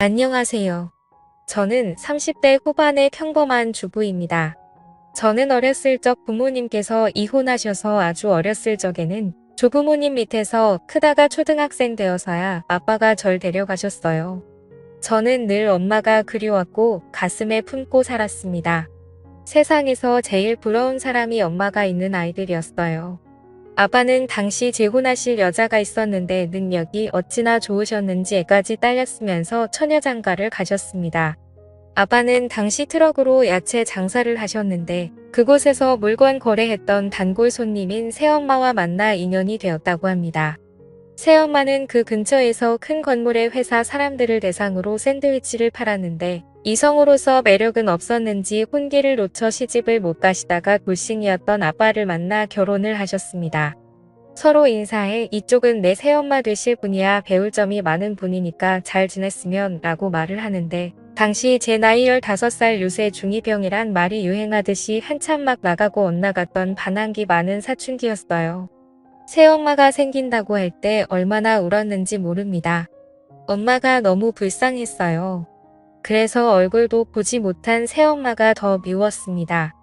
안녕하세요. 저는 30대 후반의 평범한 주부입니다. 저는 어렸을 적 부모님께서 이혼하셔서 아주 어렸을 적에는 조부모님 밑에서 크다가 초등학생 되어서야 아빠가 절 데려가셨어요. 저는 늘 엄마가 그리웠고 가슴에 품고 살았습니다. 세상에서 제일 부러운 사람이 엄마가 있는 아이들이었어요. 아빠는 당시 재혼하실 여자가 있었는데 능력이 어찌나 좋으셨는지 애까지 딸렸으면서 처녀장가를 가셨습니다. 아빠는 당시 트럭으로 야채 장사를 하셨는데 그곳에서 물건 거래했던 단골 손님인 새엄마와 만나 인연이 되었다고 합니다. 새엄마는 그 근처에서 큰 건물의 회사 사람들을 대상으로 샌드위치를 팔았는데 이성으로서 매력은 없었는지 혼기를 놓쳐 시집을 못 가시다가 돌싱이었던 아빠를 만나 결혼을 하셨습니다. 서로 인사해 이쪽은 내 새엄마 되실 분이야 배울 점이 많은 분이니까 잘 지냈으면 라고 말을 하는데 당시 제 나이 15살 요새 중2병이란 말이 유행하듯이 한참 막 나가고 엇나갔던 반항기 많은 사춘기였어요. 새엄마가 생긴다고 할 때 얼마나 울었는지 모릅니다. 엄마가 너무 불쌍했어요. 그래서 얼굴도 보지 못한 새엄마가 더 미웠습니다.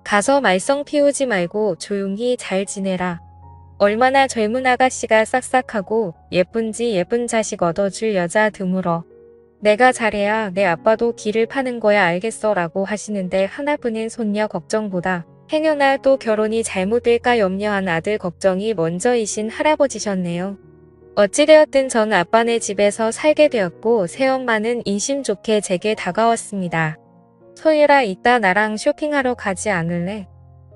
가서 말썽 피우지 말고 조용히 잘 지내라. 얼마나 젊은 아가씨가 싹싹하고 예쁜지 예쁜 자식 얻어줄 여자 드물어. 내가 잘해야 내 아빠도 길을 파는 거야 알겠어 라고 하시는데 하나뿐인 손녀 걱정보다 행여나 또 결혼이 잘못될까 염려한 아들 걱정이 먼저이신 할아버지셨네요. 어찌되었든 전 아빠네 집에서 살게 되었고 새엄마는 인심 좋게 제게 다가왔습니다. 소율아 이따 나랑 쇼핑하러 가지 않을래?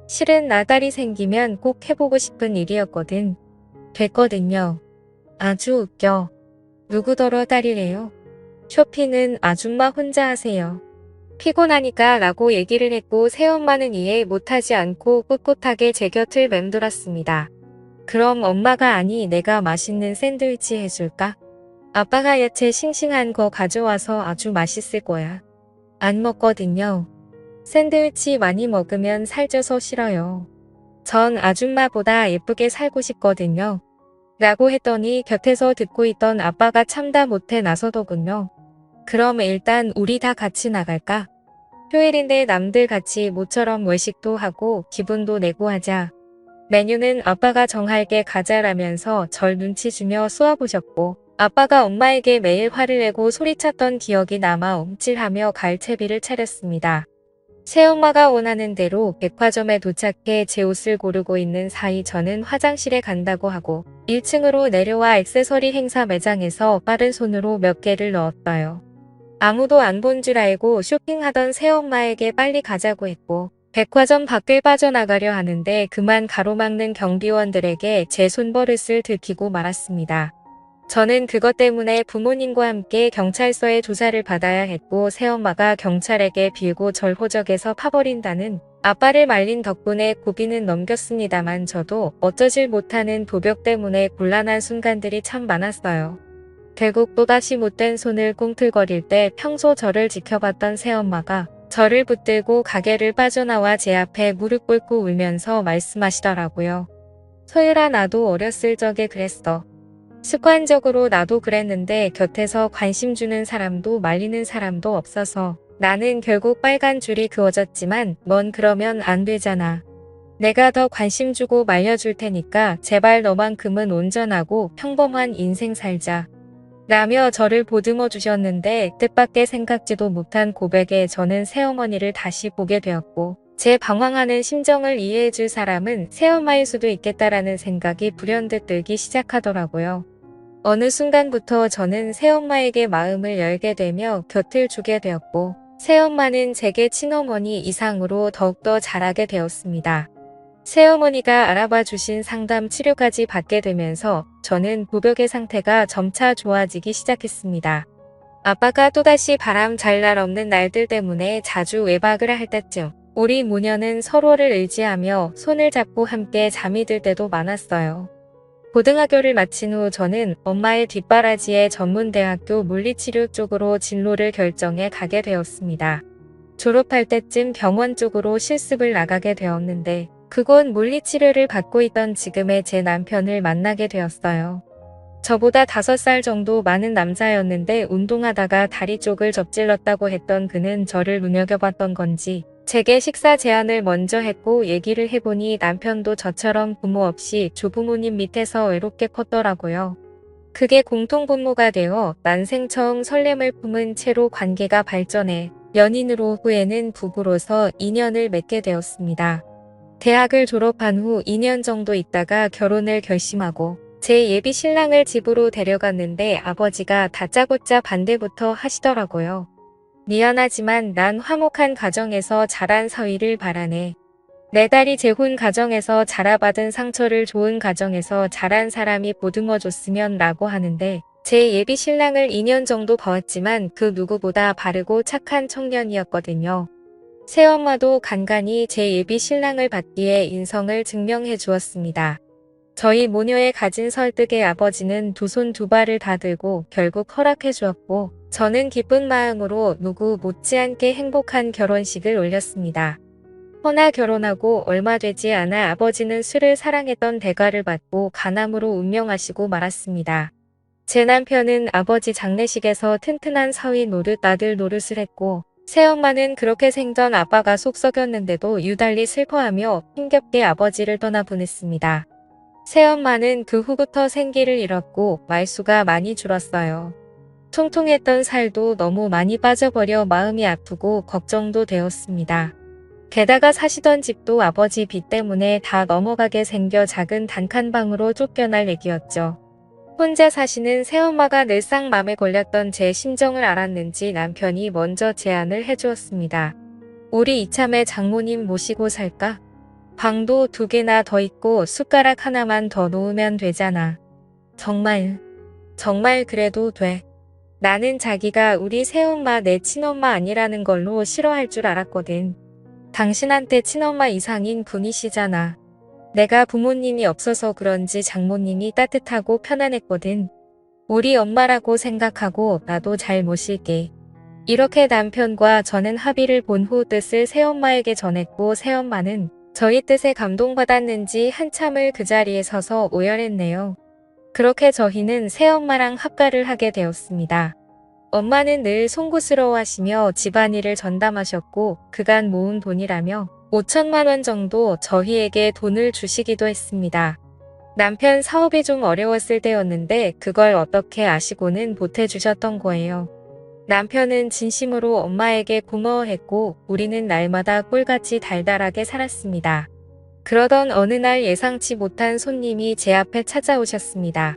실은 나 딸이 생기면 꼭 해보고 싶은 일이었거든. 됐거든요. 아주 웃겨. 누구더러 딸이래요? 쇼핑은 아줌마 혼자 하세요. 피곤하니까 라고 얘기를 했고 새엄마는 이해 못하지 않고 꿋꿋하게 제 곁을 맴돌았습니다. 그럼 엄마가 아니 내가 맛있는 샌드위치 해줄까? 아빠가 야채 싱싱한 거 가져와서 아주 맛있을 거야. 안 먹거든요. 샌드위치 많이 먹으면 살쪄서 싫어요. 전 아줌마보다 예쁘게 살고 싶거든요. 라고 했더니 곁에서 듣고 있던 아빠가 참다 못해 나서더군요. 그럼 일단 우리 다 같이 나갈까? 휴일인데 남들 같이 모처럼 외식도 하고 기분도 내고 하자. 메뉴는 아빠가 정할게 가자라면서 절 눈치 주며 쏘아보셨고 아빠가 엄마에게 매일 화를 내고 소리쳤던 기억이 남아 움찔하며 갈채비를 차렸습니다. 새엄마가 원하는 대로 백화점에 도착해 제 옷을 고르고 있는 사이 저는 화장실에 간다고 하고 1층으로 내려와 액세서리 행사 매장에서 빠른 손으로 몇 개를 넣었어요. 아무도 안 본 줄 알고 쇼핑하던 새엄마에게 빨리 가자고 했고 백화점 밖을 빠져나가려 하는데 그만 가로막는 경비원들에게 제 손버릇을 들키고 말았습니다. 저는 그것 때문에 부모님과 함께 경찰서에 조사를 받아야 했고 새엄마가 경찰에게 빌고 절 호적에서 파버린다는 아빠를 말린 덕분에 고비는 넘겼습니다만 저도 어쩌질 못하는 도벽 때문에 곤란한 순간들이 참 많았어요. 결국 또다시 못된 손을 꿈틀거릴 때 평소 저를 지켜봤던 새엄마가 저를 붙들고 가게를 빠져나와 제 앞에 무릎 꿇고 울면서 말씀하시더라고요. 소율아 나도 어렸을 적에 그랬어. 습관적으로 나도 그랬는데 곁에서 관심 주는 사람도 말리는 사람도 없어서 나는 결국 빨간 줄이 그어졌지만 넌 그러면 안 되잖아. 내가 더 관심 주고 말려줄 테니까 제발 너만큼은 온전하고 평범한 인생 살자. 라며 저를 보듬어 주셨는데 뜻밖의 생각지도 못한 고백에 저는 새어머니를 다시 보게 되었고 제 방황하는 심정을 이해해 줄 사람은 새엄마일 수도 있겠다라는 생각이 불현듯 들기 시작하더라고요. 어느 순간부터 저는 새엄마에게 마음을 열게 되며 곁을 주게 되었고 새엄마는 제게 친어머니 이상으로 더욱더 잘하게 되었습니다. 새어머니가 알아봐 주신 상담 치료까지 받게 되면서 저는 부벽의 상태가 점차 좋아지기 시작했습니다. 아빠가 또다시 바람 잘 날 없는 날들 때문에 자주 외박을 할 때쯤 우리 모녀는 서로를 의지하며 손을 잡고 함께 잠이 들 때도 많았어요. 고등학교를 마친 후 저는 엄마의 뒷바라지에 전문대학교 물리치료 쪽으로 진로를 결정해 가게 되었습니다. 졸업할 때쯤 병원 쪽으로 실습을 나가게 되었는데 그곳 물리치료를 받고 있던 지금의 제 남편을 만나게 되었어요. 저보다 5살 정도 많은 남자였는데 운동하다가 다리 쪽을 접질렀다고 했던 그는 저를 눈여겨봤던 건지 제게 식사 제안을 먼저 했고 얘기를 해보니 남편도 저처럼 부모 없이 조부모님 밑에서 외롭게 컸더라고요. 그게 공통분모가 되어 난생 처음 설렘을 품은 채로 관계가 발전해 연인으로 후에는 부부로서 인연을 맺게 되었습니다. 대학을 졸업한 후 2년 정도 있다가 결혼을 결심하고 제 예비 신랑을 집으로 데려갔는데 아버지가 다짜고짜 반대부터 하시더라고요. 미안하지만 난 화목한 가정에서 자란 사위를 바라네. 내 딸이 재혼 가정에서 자라받은 상처를 좋은 가정에서 자란 사람이 보듬어줬으면 라고 하는데 제 예비 신랑을 2년 정도 봐왔지만 그 누구보다 바르고 착한 청년이었거든요. 새엄마도 간간히 제 예비 신랑을 받기에 인성을 증명해 주었습니다. 저희 모녀의 가진 설득에 아버지는 두 손 두 발을 다 들고 결국 허락해 주었고 저는 기쁜 마음으로 누구 못지않게 행복한 결혼식을 올렸습니다. 허나 결혼하고 얼마 되지 않아 아버지는 술을 사랑했던 대가를 받고 간암으로 운명하시고 말았습니다. 제 남편은 아버지 장례식에서 튼튼한 사위 노릇 아들 노릇을 했고 새엄마는 그렇게 생전 아빠가 속 썩였는데도 유달리 슬퍼하며 힘겹게 아버지를 떠나보냈습니다. 새엄마는 그 후부터 생기를 잃었고 말수가 많이 줄었어요. 통통했던 살도 너무 많이 빠져버려 마음이 아프고 걱정도 되었습니다. 게다가 사시던 집도 아버지 빚 때문에 다 넘어가게 생겨 작은 단칸방으로 쫓겨날 얘기였죠. 혼자 사시는 새엄마가 늘상 맘에 걸렸던 제 심정을 알았는지 남편이 먼저 제안을 해주었습니다. 우리 이참에 장모님 모시고 살까? 방도 2개나 더 있고 숟가락 하나만 더 놓으면 되잖아. 정말 그래도 돼. 나는 자기가 우리 새엄마 내 친엄마 아니라는 걸로 싫어할 줄 알았거든. 당신한테 친엄마 이상인 분이시잖아. 내가 부모님이 없어서 그런지 장모님이 따뜻하고 편안했거든. 우리 엄마라고 생각하고 나도 잘 모실게. 이렇게 남편과 저는 합의를 본 후 뜻을 새엄마에게 전했고 새엄마는 저희 뜻에 감동받았는지 한참을 그 자리에 서서 오열했네요. 그렇게 저희는 새엄마랑 합가를 하게 되었습니다. 엄마는 늘 송구스러워하시며 집안일을 전담하셨고 그간 모은 돈이라며 5천만 원 정도 저희에게 돈을 주시기도 했습니다. 남편 사업이 좀 어려웠을 때였는데 그걸 어떻게 아시고는 보태주셨던 거예요. 남편은 진심으로 엄마에게 고마워했고 우리는 날마다 꿀같이 달달하게 살았습니다. 그러던 어느 날 예상치 못한 손님이 제 앞에 찾아오셨습니다.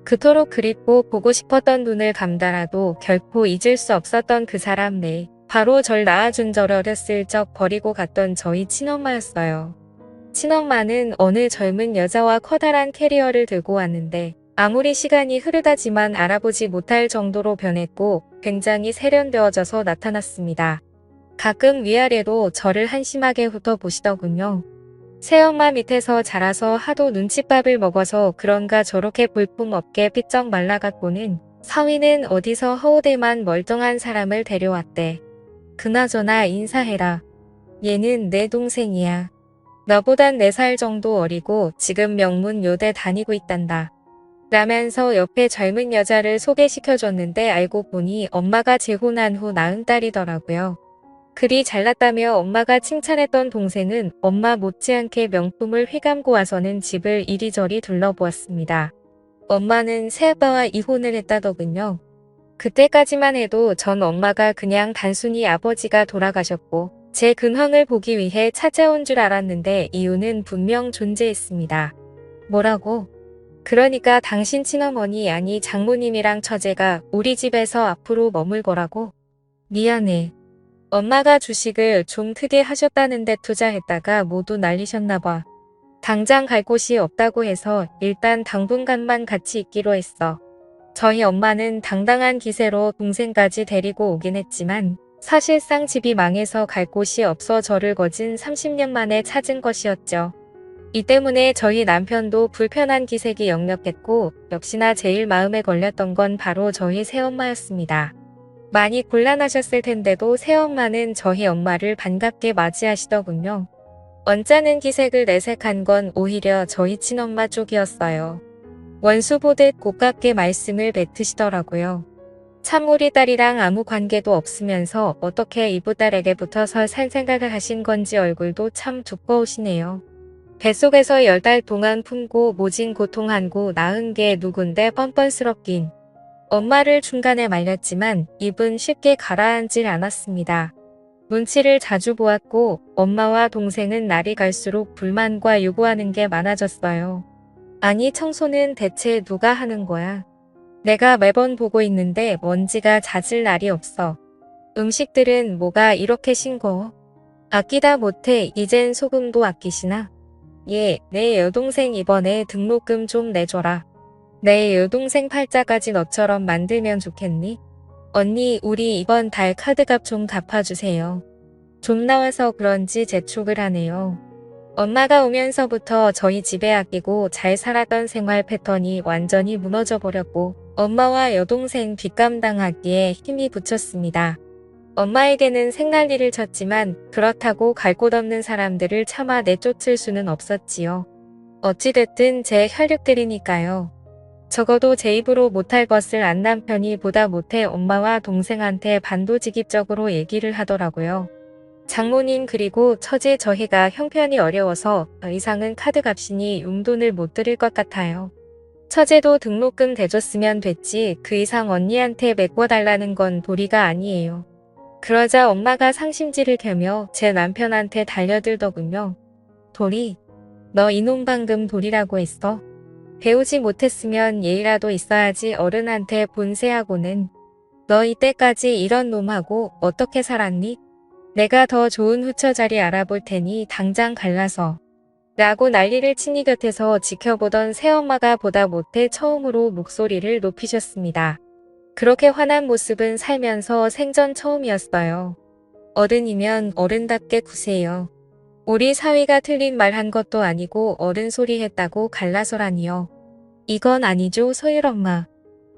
그토록 그립고 보고 싶었던 눈을 감다라도 결코 잊을 수 없었던 그 사람 네. 바로 절 낳아준 절 어렸을 적 버리고 갔던 저희 친엄마였어요. 친엄마는 어느 젊은 여자와 커다란 캐리어를 들고 왔는데 아무리 시간이 흐르다지만 알아보지 못할 정도로 변했고 굉장히 세련되어져서 나타났습니다. 가끔 위아래로 저를 한심하게 훑어보시더군요. 새엄마 밑에서 자라서 하도 눈칫밥을 먹어서 그런가 저렇게 볼품없게 삐쩍 말라갔고는 사위는 어디서 허우대만 멀쩡한 사람을 데려왔대. 그나저나 인사해라. 얘는 내 동생이야. 너보단 4살 정도 어리고 지금 명문요대 다니고 있단다. 라면서 옆에 젊은 여자를 소개시켜줬는데 알고 보니 엄마가 재혼한 후 낳은 딸이더라고요. 그리 잘났다며 엄마가 칭찬했던 동생은 엄마 못지않게 명품을 휘감고 와서는 집을 이리저리 둘러보았습니다. 엄마는 새아빠와 이혼을 했다더군요. 그때까지만 해도 전 엄마가 그냥 단순히 아버지가 돌아가셨고 제 근황을 보기 위해 찾아온 줄 알았는데 이유는 분명 존재했습니다. 뭐라고? 그러니까 당신 친어머니 아니 장모님이랑 처제가 우리 집에서 앞으로 머물 거라고? 미안해. 엄마가 주식을 좀 크게 하셨다는데 투자했다가 모두 날리셨나봐. 당장 갈 곳이 없다고 해서 일단 당분간만 같이 있기로 했어. 저희 엄마는 당당한 기세로 동생까지 데리고 오긴 했지만 사실상 집이 망해서 갈 곳이 없어 저를 거진 30년 만에 찾은 것이었죠. 이 때문에 저희 남편도 불편한 기색이 역력했고 역시나 제일 마음에 걸렸던 건 바로 저희 새엄마였습니다. 많이 곤란하셨을 텐데도 새엄마는 저희 엄마를 반갑게 맞이하시더군요. 언짢은 기색을 내색한 건 오히려 저희 친엄마 쪽이었어요. 원수 보듯 고깝게 말씀을 뱉으시더라고요. 참 우리 딸이랑 아무 관계도 없으면서 어떻게 이보딸에게 붙어서 살 생각을 하신 건지 얼굴도 참 두꺼우시네요. 뱃속에서 10달 동안 품고 모진 고통한고 낳은 게 누군데 뻔뻔스럽긴. 엄마를 중간에 말렸지만 입은 쉽게 가라앉질 않았습니다. 눈치를 자주 보았고 엄마와 동생은 날이 갈수록 불만과 요구하는 게 많아졌어요. 아니 청소는 대체 누가 하는 거야? 내가 매번 보고 있는데 먼지가 잦을 날이 없어. 음식들은 뭐가 이렇게 싱거워? 아끼다 못해 이젠 소금도 아끼시나? 예, 내 여동생 이번에 등록금 좀 내줘라. 내 여동생 팔자까지 너처럼 만들면 좋겠니? 언니, 우리 이번 달 카드값 좀 갚아주세요. 좀 나와서 그런지 재촉을 하네요. 엄마가 오면서부터 저희 집에 아끼고 잘 살았던 생활 패턴이 완전히 무너져 버렸고 엄마와 여동생 뒷감당하기에 힘이 붙였습니다. 엄마에게는 생난리를 쳤지만 그렇다고 갈 곳 없는 사람들을 차마 내쫓을 수는 없었지요. 어찌됐든 제 혈육들이니까요. 적어도 제 입으로 못할 것을 안 남편이 보다 못해 엄마와 동생한테 반도직입적으로 얘기를 하더라고요. 장모님 그리고 처제 저희가 형편이 어려워서 더 이상은 카드값이니 용돈을 못 드릴 것 같아요. 처제도 등록금 대줬으면 됐지 그 이상 언니한테 메꿔달라는 건 도리가 아니에요. 그러자 엄마가 상심지를 겨며 제 남편한테 달려들더군요. 도리, 너 이놈 방금 도리라고 했어? 배우지 못했으면 예의라도 있어야지 어른한테 본세하고는. 너 이때까지 이런 놈하고 어떻게 살았니? 내가 더 좋은 후처 자리 알아볼 테니 당장 갈라서. 라고 난리를 치니 곁에서 지켜보던 새엄마가 보다 못해 처음으로 목소리를 높이셨습니다. 그렇게 화난 모습은 살면서 생전 처음이었어요. 어른이면 어른답게 구세요. 우리 사위가 틀린 말 한 것도 아니고 어른 소리 했다고 갈라서라니요. 이건 아니죠 소율엄마.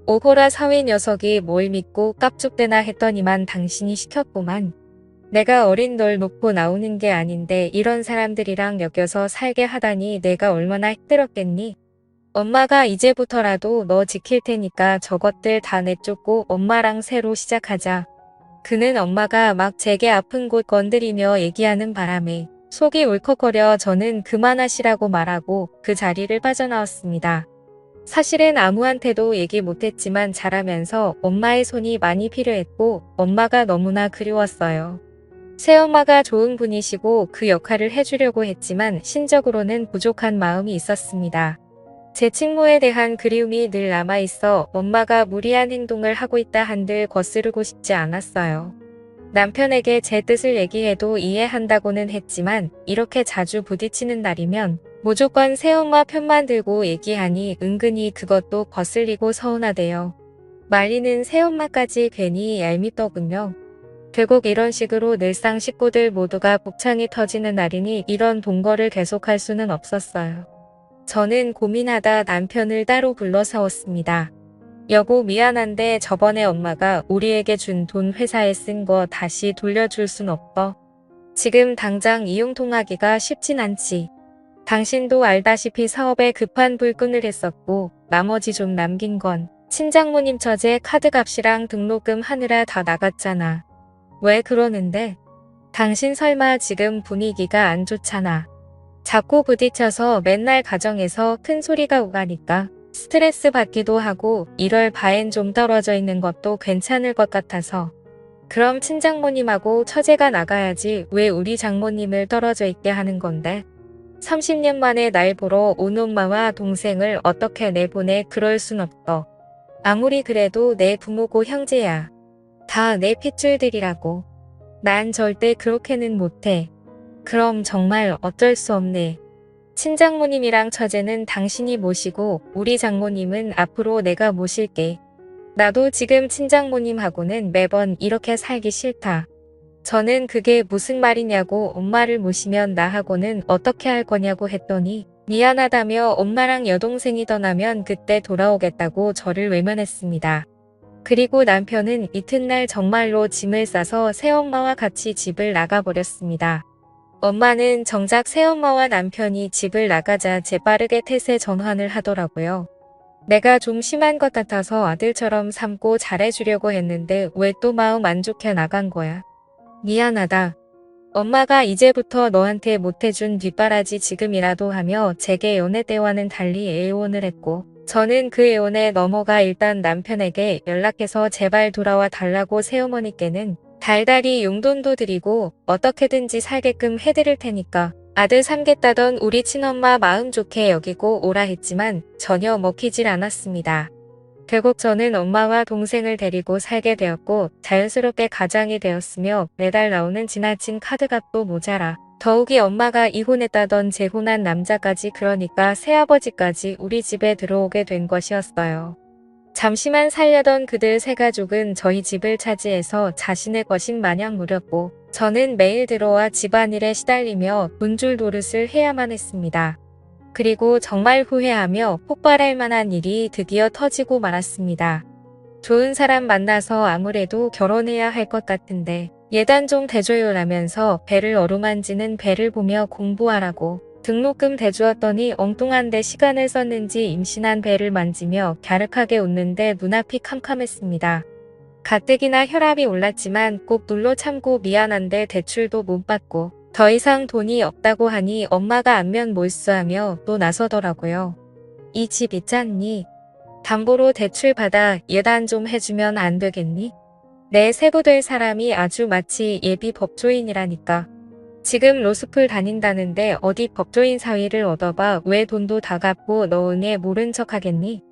오호라 사위 녀석이 뭘 믿고 깝죽대나 했더니만 당신이 시켰구만. 내가 어린 널 놓고 나오는 게 아닌데 이런 사람들이랑 엮여서 살게 하다니 내가 얼마나 힘들었겠니? 엄마가 이제부터라도 너 지킬 테니까 저것들 다 내쫓고 엄마랑 새로 시작하자. 그는 엄마가 막 제게 아픈 곳 건드리며 얘기하는 바람에 속이 울컥거려 저는 그만하시라고 말하고 그 자리를 빠져나왔습니다. 사실은 아무한테도 얘기 못했지만 자라면서 엄마의 손이 많이 필요했고 엄마가 너무나 그리웠어요. 새엄마가 좋은 분이시고 그 역할을 해주려고 했지만 신적으로는 부족한 마음이 있었습니다. 제 친모에 대한 그리움이 늘 남아있어 엄마가 무리한 행동을 하고 있다 한들 거스르고 싶지 않았어요. 남편에게 제 뜻을 얘기해도 이해한다고는 했지만 이렇게 자주 부딪히는 날이면 무조건 새엄마 편만 들고 얘기하니 은근히 그것도 거슬리고 서운하대요. 말리는 새엄마까지 괜히 얄밉더군요. 결국 이런 식으로 늘상 식구들 모두가 복창이 터지는 날이니 이런 동거를 계속할 수는 없었어요. 저는 고민하다 남편을 따로 불러 세웠습니다. 여보 미안한데 저번에 엄마가 우리에게 준 돈 회사에 쓴 거 다시 돌려줄 순 없어. 지금 당장 이용통하기가 쉽진 않지. 당신도 알다시피 사업에 급한 불끈을 했었고 나머지 좀 남긴 건 친장모님 처제 카드값이랑 등록금 하느라 다 나갔잖아. 왜 그러는데? 당신 설마 지금 분위기가 안 좋잖아. 자꾸 부딪혀서 맨날 가정에서 큰 소리가 오가니까 스트레스 받기도 하고 이럴 바엔 좀 떨어져 있는 것도 괜찮을 것 같아서. 그럼 친장모님하고 처제가 나가야지 왜 우리 장모님을 떨어져 있게 하는 건데? 30년 만에 날 보러 온 엄마와 동생을 어떻게 내보내 그럴 순 없어. 아무리 그래도 내 부모고 형제야. 다 내 핏줄들이라고. 난 절대 그렇게는 못해. 그럼 정말 어쩔 수 없네. 친장모님이랑 처제는 당신이 모시고 우리 장모님은 앞으로 내가 모실게. 나도 지금 친장모님하고는 매번 이렇게 살기 싫다. 저는 그게 무슨 말이냐고 엄마를 모시면 나하고는 어떻게 할 거냐고 했더니 미안하다며 엄마랑 여동생이 떠나면 그때 돌아오겠다고 저를 외면했습니다. 그리고 남편은 이튿날 정말로 짐을 싸서 새엄마와 같이 집을 나가버렸습니다. 엄마는 정작 새엄마와 남편이 집을 나가자 재빠르게 태세 전환을 하더라고요. 내가 좀 심한 것 같아서 아들처럼 삼고 잘해주려고 했는데 왜 또 마음 안 좋게 나간 거야. 미안하다. 엄마가 이제부터 너한테 못해준 뒷바라지 지금이라도 하며 제게 연애 때와는 달리 애원을 했고 저는 그 애원에 넘어가 일단 남편에게 연락해서 제발 돌아와 달라고 새어머니께는 달달이 용돈도 드리고 어떻게든지 살게끔 해드릴 테니까 아들 삼겠다던 우리 친엄마 마음 좋게 여기고 오라 했지만 전혀 먹히질 않았습니다. 결국 저는 엄마와 동생을 데리고 살게 되었고 자연스럽게 가장이 되었으며 매달 나오는 지나친 카드값도 모자라 더욱이 엄마가 이혼했다던 재혼한 남자까지 그러니까 새아버지까지 우리 집에 들어오게 된 것이었어요. 잠시만 살려던 그들 세 가족은 저희 집을 차지해서 자신의 것인 마냥 누렸고 저는 매일 들어와 집안일에 시달리며 돈줄 노릇을 해야만 했습니다. 그리고 정말 후회하며 폭발할 만한 일이 드디어 터지고 말았습니다. 좋은 사람 만나서 아무래도 결혼해야 할 것 같은데 예단 좀 대줘요라면서 배를 어루만지는 배를 보며 공부하라고 등록금 대주었더니 엉뚱한데 시간을 썼는지 임신한 배를 만지며 갸륵하게 웃는데 눈앞이 캄캄했습니다. 가뜩이나 혈압이 올랐지만 꼭 눌러 참고 미안한데 대출도 못 받고 더 이상 돈이 없다고 하니 엄마가 안면 몰수하며 또 나서더라고요. 이 집 있잖니? 담보로 대출 받아 예단 좀 해주면 안 되겠니? 내 세부될 사람이 아주 마치 예비 법조인이라니까. 지금 로스쿨 다닌다는데 어디 법조인 사위를 얻어봐 왜 돈도 다 갚고 너 은혜 모른 척 하겠니?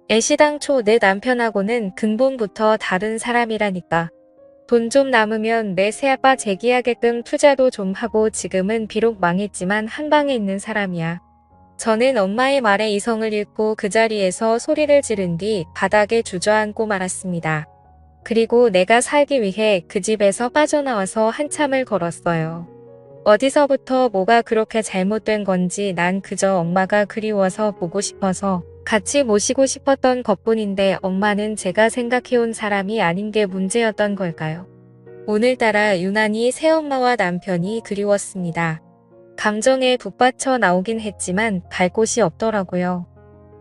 애시당초 내 남편하고는 근본부터 다른 사람이라니까. 돈 좀 남으면 내 새아빠 재기하게끔 투자도 좀 하고 지금은 비록 망했지만 한방에 있는 사람이야. 저는 엄마의 말에 이성을 잃고 그 자리에서 소리를 지른 뒤 바닥에 주저앉고 말았습니다. 그리고 내가 살기 위해 그 집에서 빠져나와서 한참을 걸었어요. 어디서부터 뭐가 그렇게 잘못된 건지 난 그저 엄마가 그리워서 보고 싶어서 같이 모시고 싶었던 것뿐인데 엄마는 제가 생각해온 사람이 아닌 게 문제였던 걸까요? 오늘따라 유난히 새엄마와 남편이 그리웠습니다. 감정에 북받쳐 나오긴 했지만 갈 곳이 없더라고요.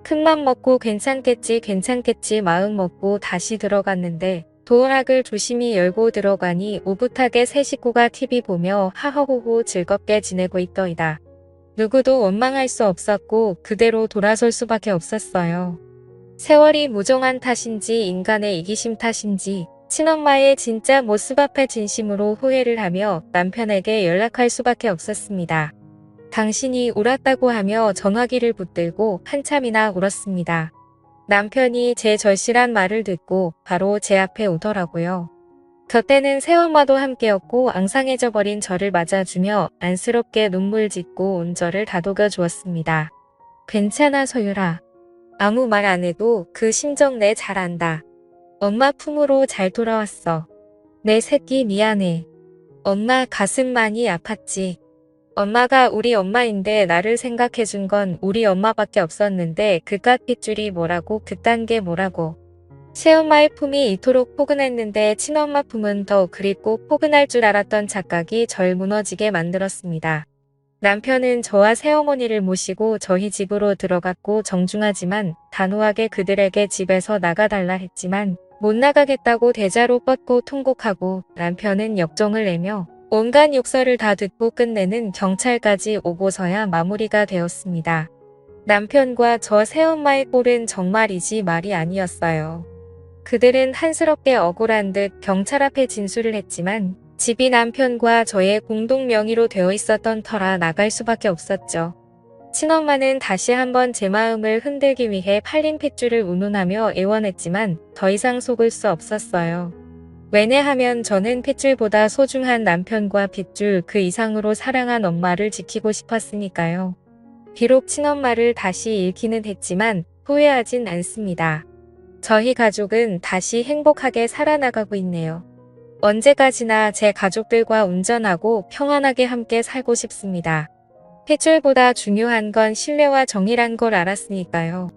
큰맘 먹고 괜찮겠지 마음 먹고 다시 들어갔는데 도어락을 조심히 열고 들어가니 오붓하게 세 식구가 TV 보며 하허호호 즐겁게 지내고 있더이다. 누구도 원망할 수 없었고 그대로 돌아설 수밖에 없었어요. 세월이 무정한 탓인지 인간의 이기심 탓인지 친엄마의 진짜 모습 앞에 진심으로 후회를 하며 남편에게 연락할 수밖에 없었습니다. 당신이 울었다고 하며 전화기를 붙들고 한참이나 울었습니다. 남편이 제 절실한 말을 듣고 바로 제 앞에 오더라고요. 곁에는 새엄마도 함께였고 앙상해져 버린 저를 맞아주며 안쓰럽게 눈물 짓고 온저를 다독여 주었습니다. 괜찮아 서유라. 아무 말 안 해도 그 심정 내 잘 안다. 엄마 품으로 잘 돌아왔어. 내 새끼 미안해. 엄마 가슴 많이 아팠지. 엄마가 우리 엄마인데 나를 생각해준 건 우리 엄마밖에 없었는데 그깟 핏줄이 뭐라고 그딴 게 뭐라고. 새엄마의 품이 이토록 포근했는데 친엄마 품은 더 그립고 포근할 줄 알았던 착각이 절 무너지게 만들었습니다. 남편은 저와 새어머니를 모시고 저희 집으로 들어갔고 정중하지만 단호하게 그들에게 집에서 나가달라 했지만 못 나가겠다고 대자로 뻗고 통곡하고 남편은 역정을 내며 온갖 욕설을 다 듣고 끝내는 경찰까지 오고서야 마무리가 되었습니다. 남편과 저 새엄마의 꼴은 정말이지 말이 아니었어요. 그들은 한스럽게 억울한 듯 경찰 앞에 진술을 했지만 집이 남편과 저의 공동 명의로 되어 있었던 터라 나갈 수밖에 없었죠. 친엄마는 다시 한번 제 마음을 흔들기 위해 팔린 핏줄을 운운하며 애원했지만 더 이상 속을 수 없었어요. 왜냐하면 저는 핏줄보다 소중한 남편과 핏줄 그 이상으로 사랑한 엄마를 지키고 싶었으니까요. 비록 친엄마를 다시 잃기는 했지만 후회하진 않습니다. 저희 가족은 다시 행복하게 살아나가고 있네요. 언제까지나 제 가족들과 온전하고 평안하게 함께 살고 싶습니다. 핏줄보다 중요한 건 신뢰와 정이란 걸 알았으니까요.